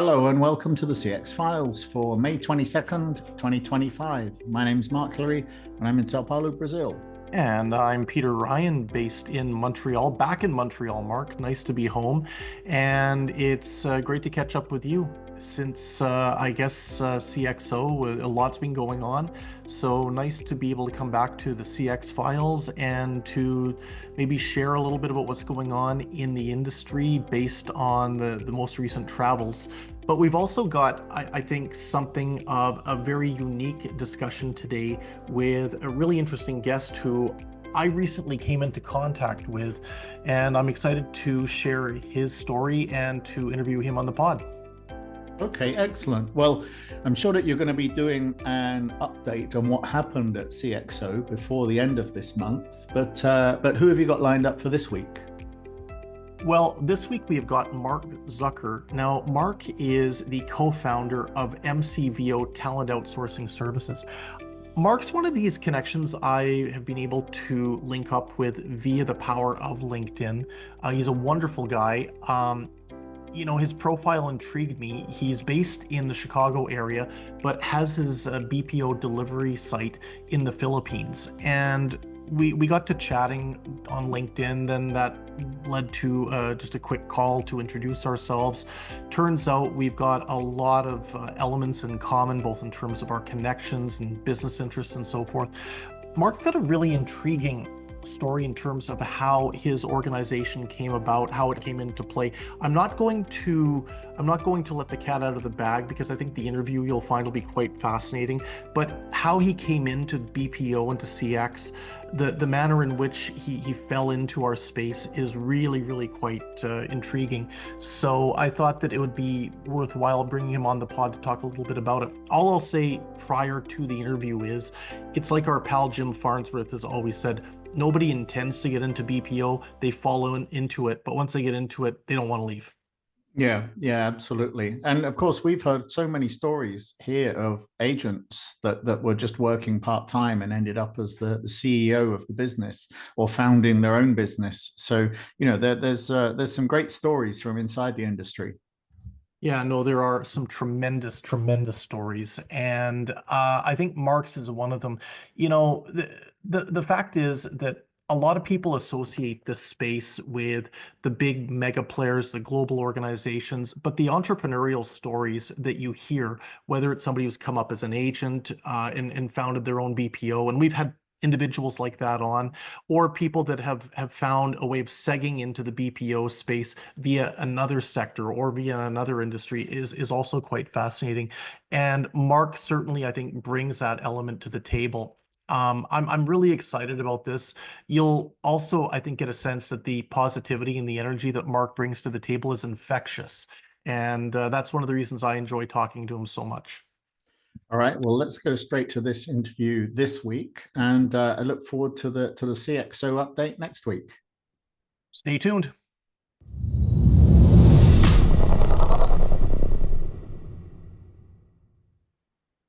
Hello and welcome to the CX Files for May 22nd, 2025. My name's Mark Hillary and I'm in Sao Paulo, Brazil. And I'm Peter Ryan, based in Montreal, back in Montreal, Mark. Nice to be home. And it's great to catch up with you since I guess CXO, a lot's been going on. So nice to be able to come back to the CX files and to maybe share a little bit about what's going on in the industry based on the most recent travels. But we've also got, I think, something of a very unique discussion today with a really interesting guest who I recently came into contact with, and I'm excited to share his story and to interview him on the pod. Okay, excellent. Well, I'm sure that you're going to be doing an update on what happened at CXO before the end of this month. But who have you got lined up for this week? Well, this week we have got Mark Zucker. Now, Mark is the co-founder of MCVO Talent Outsourcing Services. Mark's one of these connections I have been able to link up with via the power of LinkedIn. He's a wonderful guy. His profile intrigued me. He's based in the Chicago area, but has his BPO delivery site in the Philippines. And we got to chatting on LinkedIn, then that led to just a quick call to introduce ourselves. Turns out we've got a lot of elements in common, both in terms of our connections and business interests and so forth. Mark got a really intriguing story in terms of how his organization came about, how it came into play. I'm not going to let the cat out of the bag because I think the interview you'll find will be quite fascinating, but how he came into BPO and to CX, the manner in which he fell into our space is really quite intriguing. So I thought that it would be worthwhile bringing him on the pod to talk a little bit about it. All I'll say prior to the interview is, it's like our pal Jim Farnsworth has always said, nobody intends to get into BPO, they fall into it, but once they get into it, they don't want to leave. Yeah, absolutely. And of course, we've heard so many stories here of agents that were just working part-time and ended up as the CEO of the business or founding their own business. So, there's some great stories from inside the industry. Yeah, no, there are some tremendous stories, and I think Mark's is one of them. The fact is that a lot of people associate this space with the big mega players, the global organizations, but the entrepreneurial stories that you hear, whether it's somebody who's come up as an agent and founded their own BPO, and we've had individuals like that on, or people that have found a way of segging into the BPO space via another sector or via another industry is also quite fascinating. And Mark certainly, I think, brings that element to the table. I'm really excited about this. You'll also, I think, get a sense that the positivity and the energy that Mark brings to the table is infectious. And that's one of the reasons I enjoy talking to him so much. All right, well, let's go straight to this interview this week, and I look forward to the CXO update next week. Stay tuned.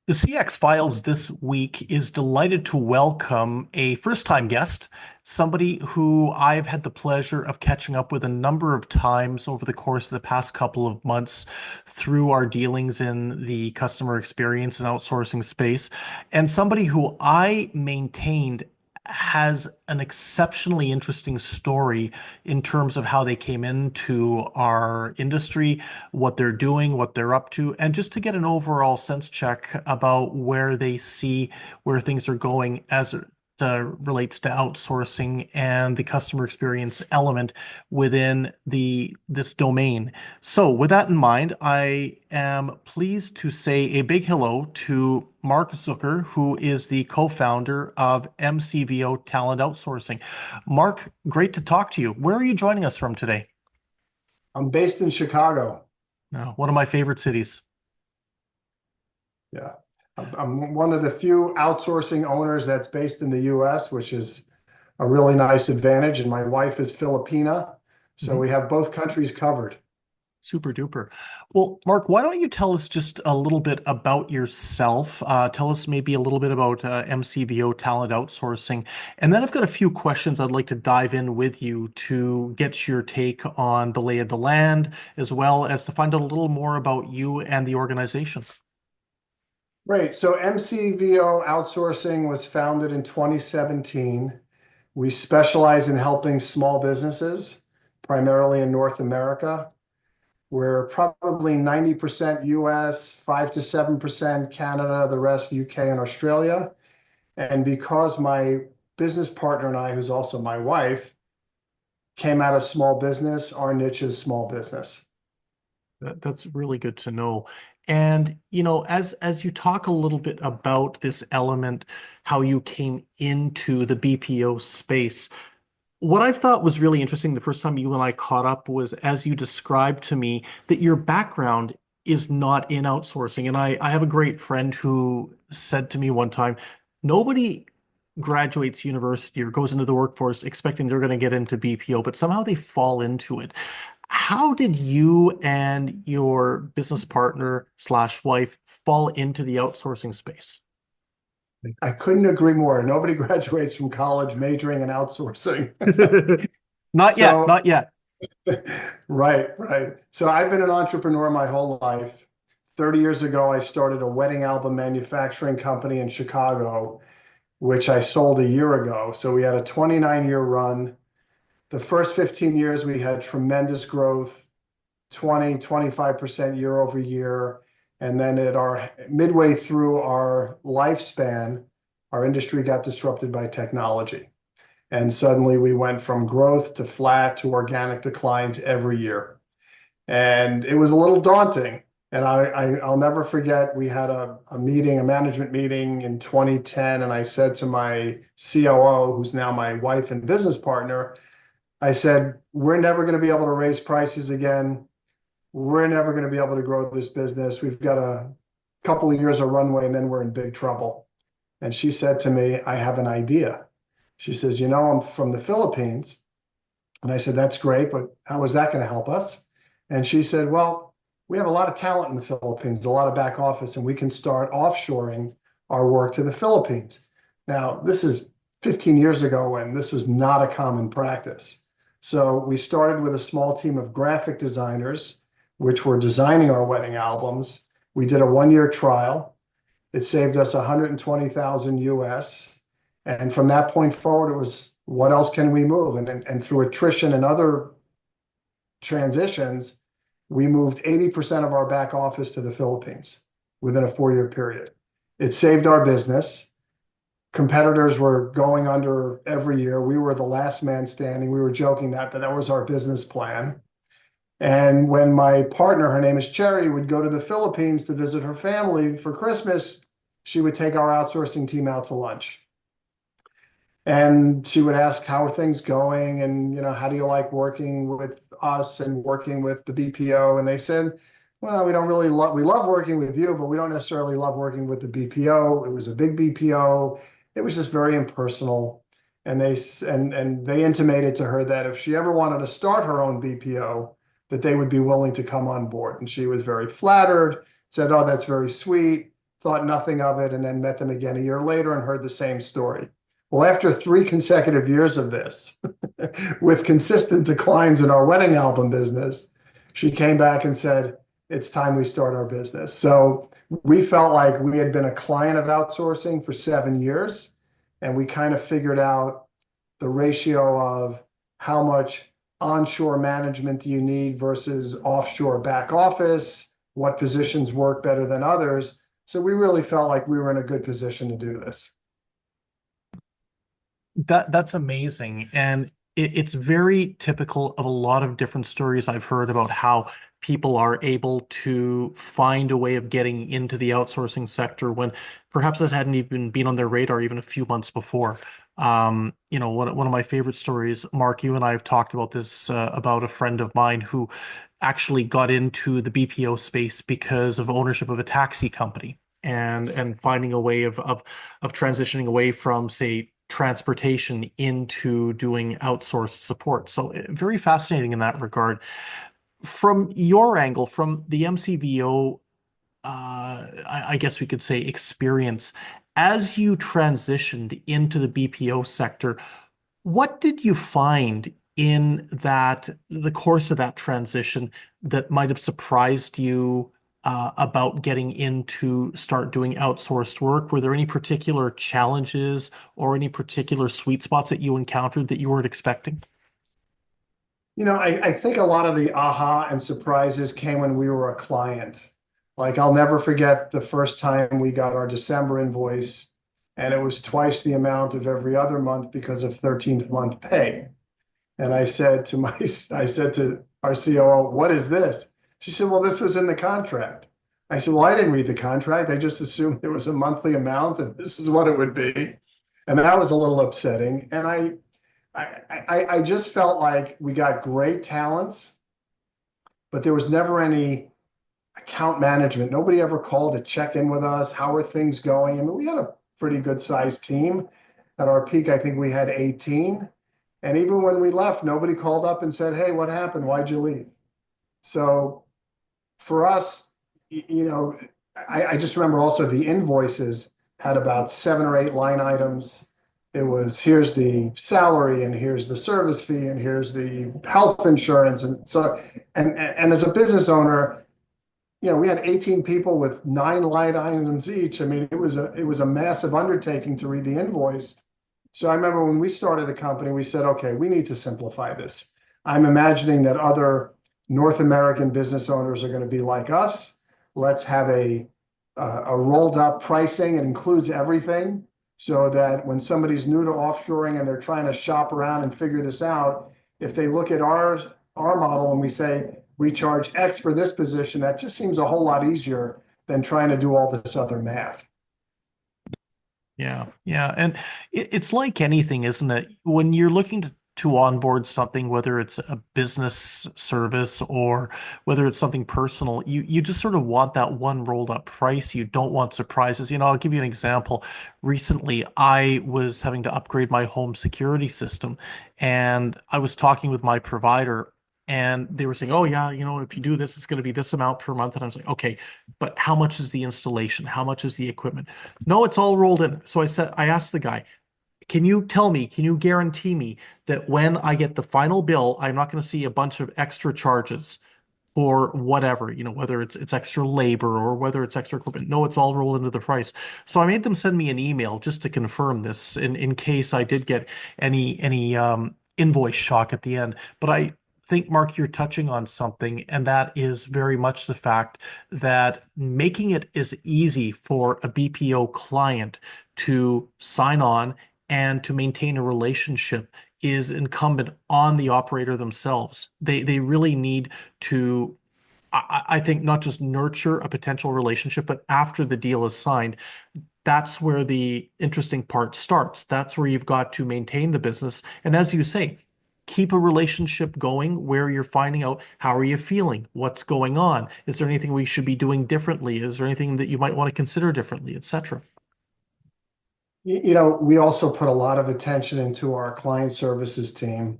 The CX Files this week is delighted to welcome a first-time guest, somebody who I've had the pleasure of catching up with a number of times over the course of the past couple of months through our dealings in the customer experience and outsourcing space, and somebody who I maintained has an exceptionally interesting story in terms of how they came into our industry, what they're doing, what they're up to, and just to get an overall sense check about where they see where things are going as it relates to outsourcing and the customer experience element within this domain. So with that in mind, I am pleased to say a big hello to Mark Zucker, who is the co-founder of MCVO Talent Outsourcing. Mark, great to talk to you. Where are you joining us from today? I'm based in Chicago. One of my favorite cities. Yeah. I'm one of the few outsourcing owners that's based in the US, which is a really nice advantage. And my wife is Filipina. So we have both countries covered. Super duper. Well, Mark, why don't you tell us just a little bit about yourself? Tell us maybe a little bit about MCVO talent outsourcing. And then I've got a few questions I'd like to dive in with you to get your take on the lay of the land, as well as to find out a little more about you and the organization. Great. So MCVO Outsourcing was founded in 2017. We specialize in helping small businesses, primarily in North America. We're probably 90% US, 5 to 7% Canada, the rest UK and Australia. And because my business partner and I, who's also my wife, came out of small business, our niche is small business. That's really good to know. And as you talk a little bit about this element, how you came into the BPO space, what I thought was really interesting the first time you and I caught up was as you described to me that your background is not in outsourcing. And I have a great friend who said to me one time, nobody graduates university or goes into the workforce expecting they're going to get into BPO, but somehow they fall into it. How did you and your business partner slash wife fall into the outsourcing space? I couldn't agree more. Nobody graduates from college majoring in outsourcing. Not yet, So, not yet. right. So I've been an entrepreneur my whole life. 30 years ago, I started a wedding album manufacturing company in Chicago, which I sold a year ago. So we had a 29-year run. The first 15 years, we had tremendous growth, 25% year over year. And then at our midway through our lifespan, our industry got disrupted by technology. And suddenly we went from growth to flat to organic declines every year. And it was a little daunting. And I'll never forget, we had a meeting, a management meeting in 2010. And I said to my COO, who's now my wife and business partner, I said, we're never going to be able to raise prices again. We're never going to be able to grow this business. We've got a couple of years of runway and then we're in big trouble. And she said to me, I have an idea. She says, I'm from the Philippines. And I said, that's great, but how is that going to help us? And she said, well, we have a lot of talent in the Philippines, a lot of back office, and we can start offshoring our work to the Philippines. Now, this is 15 years ago when this was not a common practice. So we started with a small team of graphic designers, which were designing our wedding albums. We did a 1-year trial. It saved us 120,000 US. And from that point forward, it was what else can we move? And through attrition and other transitions, we moved 80% of our back office to the Philippines within a 4-year period. It saved our business. Competitors were going under every year. We were the last man standing. We were joking that was our business plan. And when my partner, her name is Cherry, would go to the Philippines to visit her family for Christmas, she would take our outsourcing team out to lunch. And she would ask, how are things going? And, how do you like working with us and working with the BPO? And they said, well, we don't really we love working with you, but we don't necessarily love working with the BPO. It was a big BPO. It was just very impersonal. And they intimated to her that if she ever wanted to start her own BPO, that they would be willing to come on board. And she was very flattered, said, oh, that's very sweet, thought nothing of it, and then met them again a year later and heard the same story. Well, after 3 consecutive years of this, with consistent declines in our wedding album business, she came back and said, it's time we start our business. So we felt like we had been a client of outsourcing for 7 years, and we kind of figured out the ratio of how much onshore management do you need versus offshore back office, what positions work better than others. So we really felt like we were in a good position to do this. That's amazing. And it's very typical of a lot of different stories I've heard about how people are able to find a way of getting into the outsourcing sector when perhaps it hadn't even been on their radar even a few months before. One of my favorite stories, Mark, you and I have talked about this about a friend of mine who actually got into the BPO space because of ownership of a taxi company and finding a way of transitioning away from, say, transportation into doing outsourced support. So very fascinating in that regard. From your angle, from the MCVO, I guess we could say experience, as you transitioned into the BPO sector, what did you find in the course of that transition that might have surprised you about getting into start doing outsourced work? Were there any particular challenges or any particular sweet spots that you encountered that you weren't expecting? I think a lot of the aha and surprises came when we were a client. Like, I'll never forget the first time we got our December invoice, and it was twice the amount of every other month because of 13th month pay. And I said to our COO, "What is this?" She said, "Well, this was in the contract." I said, "Well, I didn't read the contract. I just assumed it was a monthly amount and this is what it would be." And that was a little upsetting. And I just felt like we got great talents, but there was never any account management. Nobody ever called to check in with us. How are things going? I mean, we had a pretty good sized team. At our peak, I think we had 18. And even when we left, nobody called up and said, "Hey, what happened? Why'd you leave?" So for us, I just remember also the invoices had about 7 or 8 line items. It was, here's the salary and here's the service fee and here's the health insurance. And as a business owner, we had 18 people with 9 line items each. I mean, it was a massive undertaking to read the invoice. So I remember when we started the company, we said, okay, we need to simplify this. I'm imagining that other North American business owners are going to be like us. Let's have a rolled up pricing. It includes everything so that when somebody's new to offshoring and they're trying to shop around and figure this out, if they look at our model and we say we charge X for this position, that just seems a whole lot easier than trying to do all this other math. Yeah, yeah. And it's like anything, isn't it? When you're looking to onboard something, whether it's a business service or whether it's something personal, you just sort of want that one rolled up price. You don't want surprises. I'll give you an example. Recently, I was having to upgrade my home security system, and I was talking with my provider. And they were saying, "Oh yeah, if you do this, it's going to be this amount per month." And I was like, "Okay, but how much is the installation? How much is the equipment?" No, it's all rolled in. So I asked the guy, can you guarantee me that when I get the final bill, I'm not going to see a bunch of extra charges or whatever, whether it's extra labor or whether it's extra equipment. No, it's all rolled into the price. So I made them send me an email just to confirm this in case I did get any invoice shock at the end. But I think, Mark, you're touching on something, and that is very much the fact that making it as easy for a BPO client to sign on and to maintain a relationship is incumbent on the operator themselves. They really need to, I think, not just nurture a potential relationship, but after the deal is signed, that's where the interesting part starts. That's where you've got to maintain the business. And as you say, keep a relationship going where you're finding out how are you feeling? What's going on? Is there anything we should be doing differently? Is there anything that you might want to consider differently, etc.? We also put a lot of attention into our client services team.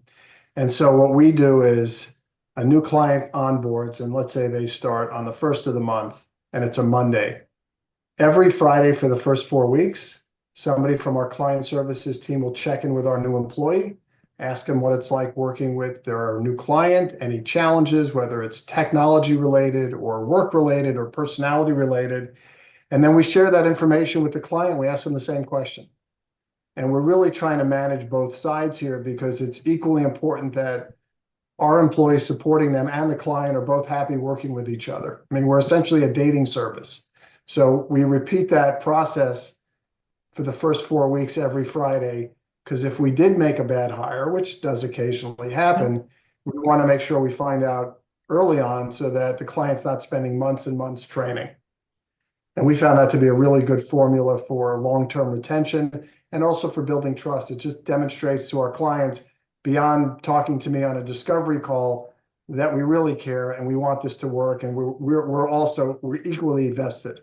And so what we do is a new client onboards, and let's say they start on the first of the month and it's a Monday. Every Friday for the first 4 weeks, somebody from our client services team will check in with our new employee, ask them what it's like working with their new client, any challenges, whether it's technology related or work related or personality related. And then we share that information with the client. We ask them the same question. And we're really trying to manage both sides here because it's equally important that our employees supporting them and the client are both happy working with each other. I mean, we're essentially a dating service. So we repeat that process for the first 4 weeks every Friday, because if we did make a bad hire, which does occasionally happen, we want to make sure we find out early on so that the client's not spending months and months training. And we found that to be a really good formula for long-term retention and also for building trust. It just demonstrates to our clients, beyond talking to me on a discovery call, that we really care and we want this to work, and we're equally vested.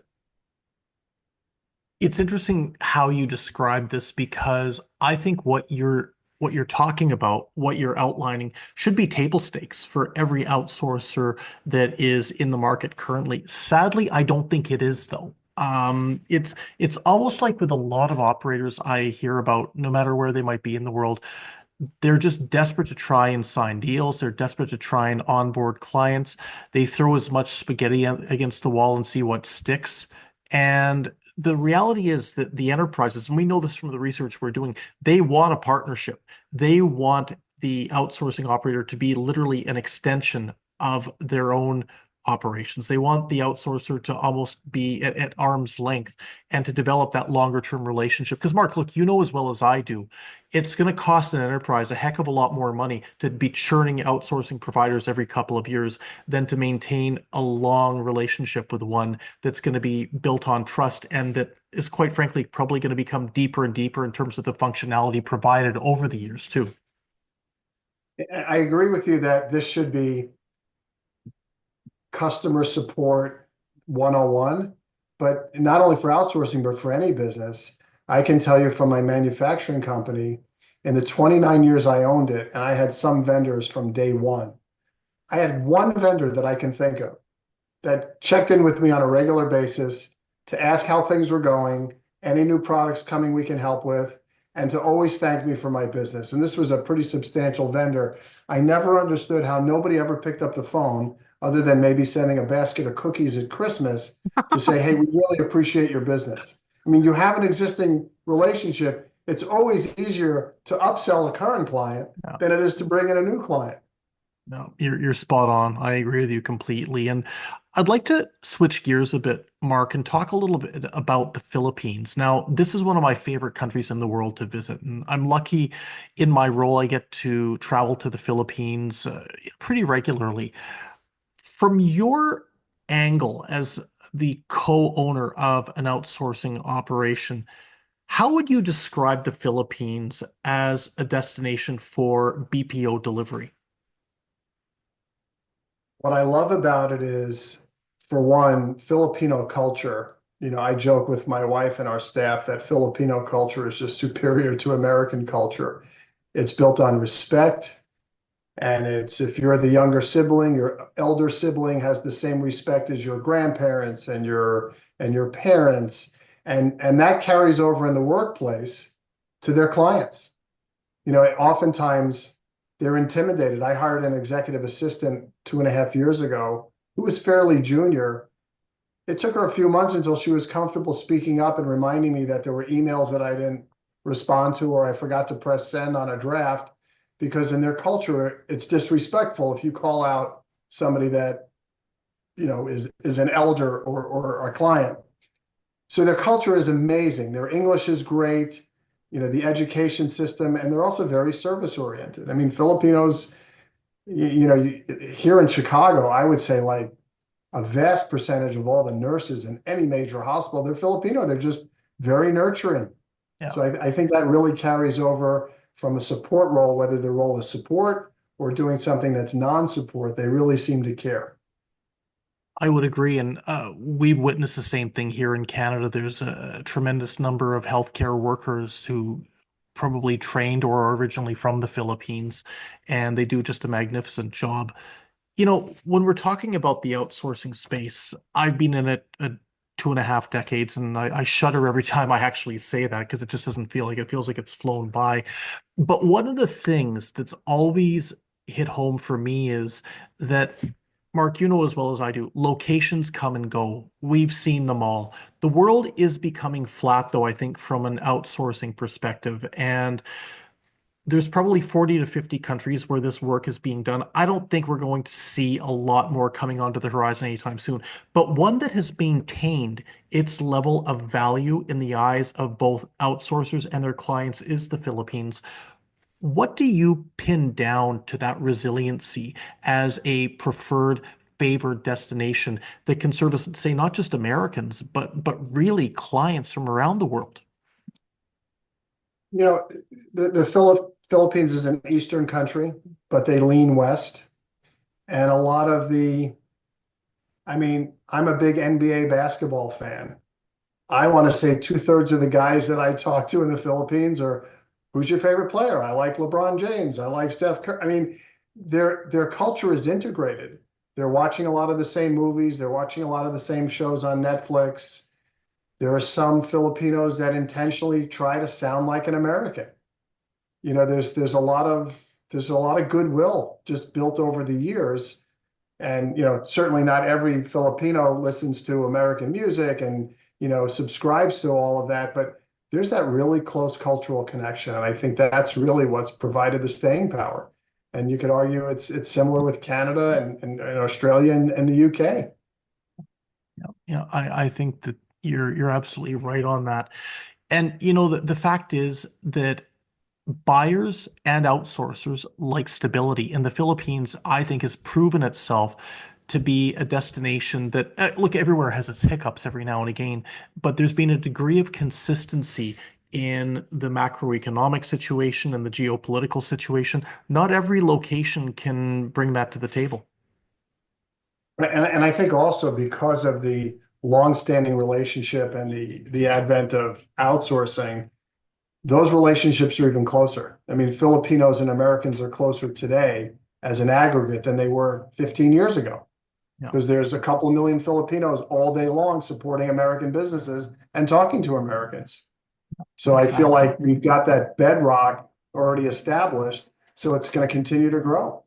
It's interesting how you describe this because I think what you're what you're talking about, what you're outlining, should be table stakes for every outsourcer that is in the market currently. Sadly, I don't think it is though. It's almost like with a lot of operators I hear about, no matter where they might be in the world, they're just desperate to try and sign deals. They're desperate to try and onboard clients. They throw as much spaghetti against the wall and see what sticks. And the reality is that the enterprises, and we know this from the research we're doing, they want a partnership. They want the outsourcing operator to be literally an extension of their own operations. They want the outsourcer to almost be at arm's length and to develop that longer term relationship. Because, Mark, look, you know as well as I do, it's going to cost an enterprise a heck of a lot more money to be churning outsourcing providers every couple of years than to maintain a long relationship with one that's going to be built on trust and that is quite frankly probably going to become deeper and deeper in terms of the functionality provided over the years too. I agree with you that this should be customer support 101, but not only for outsourcing, but for any business. I can tell you from my manufacturing company, in the 29 years I owned it, and I had some vendors from day one, I had one vendor that I can think of that checked in with me on a regular basis to ask how things were going, any new products coming we can help with, and to always thank me for my business. And this was a pretty substantial vendor. I never understood how nobody ever picked up the phone other than maybe sending a basket of cookies at Christmas to say, hey, we really appreciate your business. I mean, you have an existing relationship. It's always easier to upsell a current client than it is to bring in a new client. No, you're spot on. I agree with you completely. And I'd like to switch gears a bit, Mark, and talk a little bit about the Philippines. Now, this is one of my favorite countries in the world to visit, and I'm lucky in my role I get to travel to the Philippines pretty regularly. From your angle as the co-owner of an outsourcing operation, how would you describe the Philippines as a destination for BPO delivery? What I love about it is, for one, Filipino culture. You know, I joke with my wife and our staff that Filipino culture is just superior to American culture. It's built on respect. And it's, if you're the younger sibling, your elder sibling has the same respect as your grandparents and your parents. And that carries over in the workplace to their clients. You know, oftentimes they're intimidated. I hired an executive assistant 2.5 years ago who was fairly junior. It took her a few months until she was comfortable speaking up and reminding me that there were emails that I didn't respond to, or I forgot to press send on a draft, because in their culture, it's disrespectful if you call out somebody that, you know, is an elder or a client. So their culture is amazing. Their English is great, you know, the education system, and they're also very service oriented. I mean, Filipinos, here in Chicago, I would say like a vast percentage of all the nurses in any major hospital, they're Filipino. They're just very nurturing. Yeah. So I think that really carries over from a support role, whether the role is support or doing something that's non-support. They really seem to care. I would agree, and we've witnessed the same thing here in Canada. There's a tremendous number of healthcare workers who probably trained or are originally from the Philippines, and they do just a magnificent job. You know, when we're talking about the outsourcing space, I've been in it 2.5 decades, and I shudder every time I actually say that because it just doesn't feel like it feels like it's flown by. But one of the things that's always hit home for me is that, Mark, you know as well as I do, locations come and go. We've seen them all. The world is becoming flat, though, I think, from an outsourcing perspective. And there's probably 40 to 50 countries where this work is being done. I don't think we're going to see a lot more coming onto the horizon anytime soon. But one that has maintained its level of value in the eyes of both outsourcers and their clients is the Philippines. What do you pin down to that resiliency as a preferred favored destination that can service, say, not just Americans, but really clients from around the world? You know, the Philippines is an Eastern country, but they lean West. And a lot of I mean, I'm a big NBA basketball fan. I want to say 2/3 of the guys that I talk to in the Philippines are Who's your favorite player? I like LeBron James. I like Steph Curry. I mean, their culture is integrated. They're watching a lot of the same movies. They're watching a lot of the same shows on Netflix. There are some Filipinos that intentionally try to sound like an American. You know, there's a lot of goodwill just built over the years. And, you know, certainly not every Filipino listens to American music and, you know, subscribes to all of that, but there's that really close cultural connection. And I think that's really what's provided the staying power. And you could argue it's similar with Canada and Australia and the UK. Yeah, I think that you're absolutely right on that. And you know, the fact is that buyers and outsourcers like stability. And the Philippines, I think, has proven itself to be a destination that, look, everywhere has its hiccups every now and again, but there's been a degree of consistency in the macroeconomic situation and the geopolitical situation. Not every location can bring that to the table. And I think also because of the longstanding relationship and the advent of outsourcing, those relationships are even closer. I mean, Filipinos and Americans are closer today as an aggregate than they were 15 years ago. Yeah. Because there's a couple million Filipinos all day long supporting American businesses and talking to Americans. So I feel like we've got that bedrock already established, so it's going to continue to grow.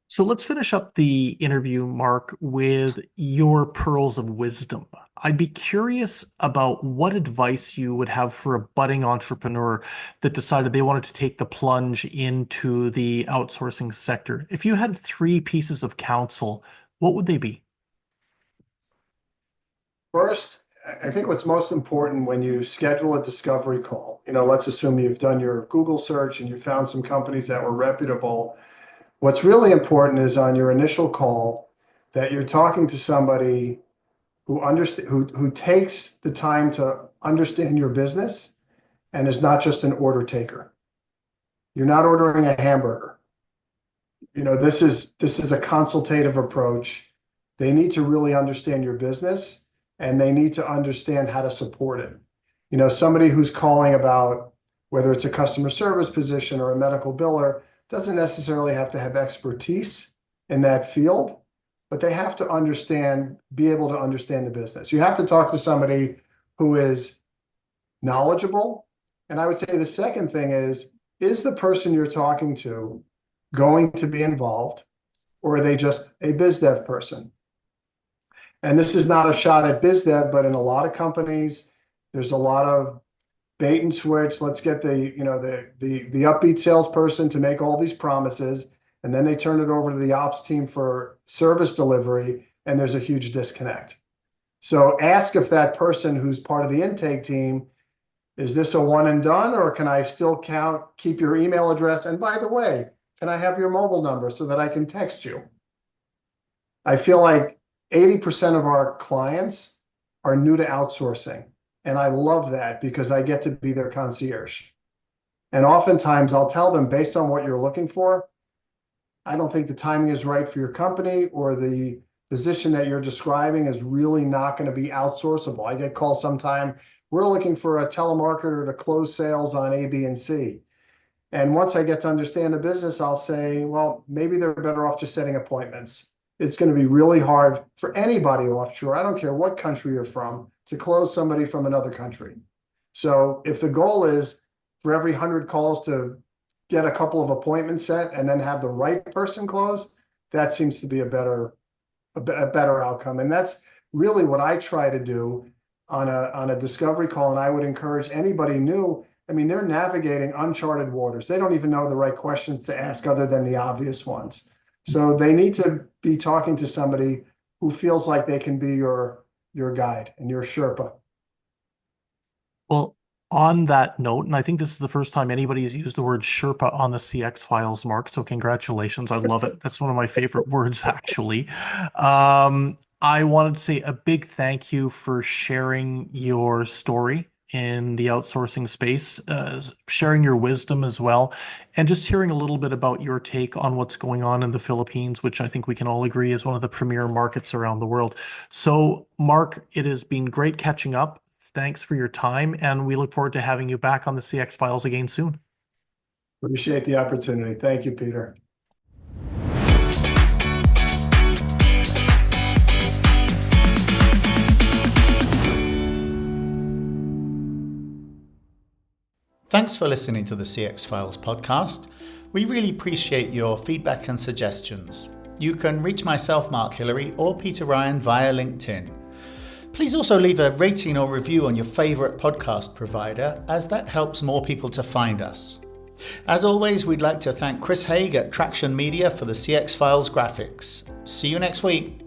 So let's finish up the interview, Mark, with your pearls of wisdom. I'd be curious about what advice you would have for a budding entrepreneur that decided they wanted to take the plunge into the outsourcing sector. If you had three pieces of counsel, what would they be? First, I think what's most important when you schedule a discovery call, you know, let's assume you've done your Google search and you found some companies that were reputable. What's really important is on your initial call that you're talking to somebody who takes the time to understand your business and is not just an order taker. You're not ordering a hamburger. You know, this is a consultative approach. They need to really understand your business and they need to understand how to support it. You know, somebody who's calling about whether it's a customer service position or a medical biller doesn't necessarily have to have expertise in that field, but they have to understand, be able to understand the business. You have to talk to somebody who is knowledgeable. And I would say the second thing is the person you're talking to going to be involved, or are they just a biz dev person? And this is not a shot at biz dev, but in a lot of companies, there's a lot of bait and switch. Let's get the upbeat salesperson to make all these promises, and then they turn it over to the ops team for service delivery, and there's a huge disconnect. So ask if that person who's part of the intake team, is this a one and done, or can I still keep your email address? And by the way, can I have your mobile number so that I can text you? I feel like 80% of our clients are new to outsourcing. And I love that because I get to be their concierge. And oftentimes I'll tell them based on what you're looking for, I don't think the timing is right for your company, or the position that you're describing is really not going to be outsourceable. I get calls sometime, we're looking for a telemarketer to close sales on A, B, and C. And once I get to understand the business, I'll say, well, maybe they're better off just setting appointments. It's going to be really hard for anybody offshore, I don't care what country you're from, to close somebody from another country. So if the goal is for every 100 calls to get a couple of appointments set and then have the right person close, that seems to be a better outcome. And that's really what I try to do on a discovery call. And I would encourage anybody new. I mean, they're navigating uncharted waters. They don't even know the right questions to ask other than the obvious ones. So they need to be talking to somebody who feels like they can be your guide and your Sherpa. Well, on that note, and I think this is the first time anybody has used the word Sherpa on the CX files, Mark. So congratulations. I love it. That's one of my favorite words, actually. I wanted to say a big thank you for sharing your story in the outsourcing space, sharing your wisdom as well, and just hearing a little bit about your take on what's going on in the Philippines, which I think we can all agree is one of the premier markets around the world. So, Mark, it has been great catching up. thanks for your time, and we look forward to having you back on the CX Files again soon. Appreciate the opportunity. Thank you, Peter. Thanks for listening to the CX Files podcast. We really appreciate your feedback and suggestions. You can reach myself, Mark Hillary, or Peter Ryan via LinkedIn. Please also leave a rating or review on your favourite podcast provider, as that helps more people to find us. As always, we'd like to thank Chris Haig at Traction Media for the CX Files graphics. See you next week.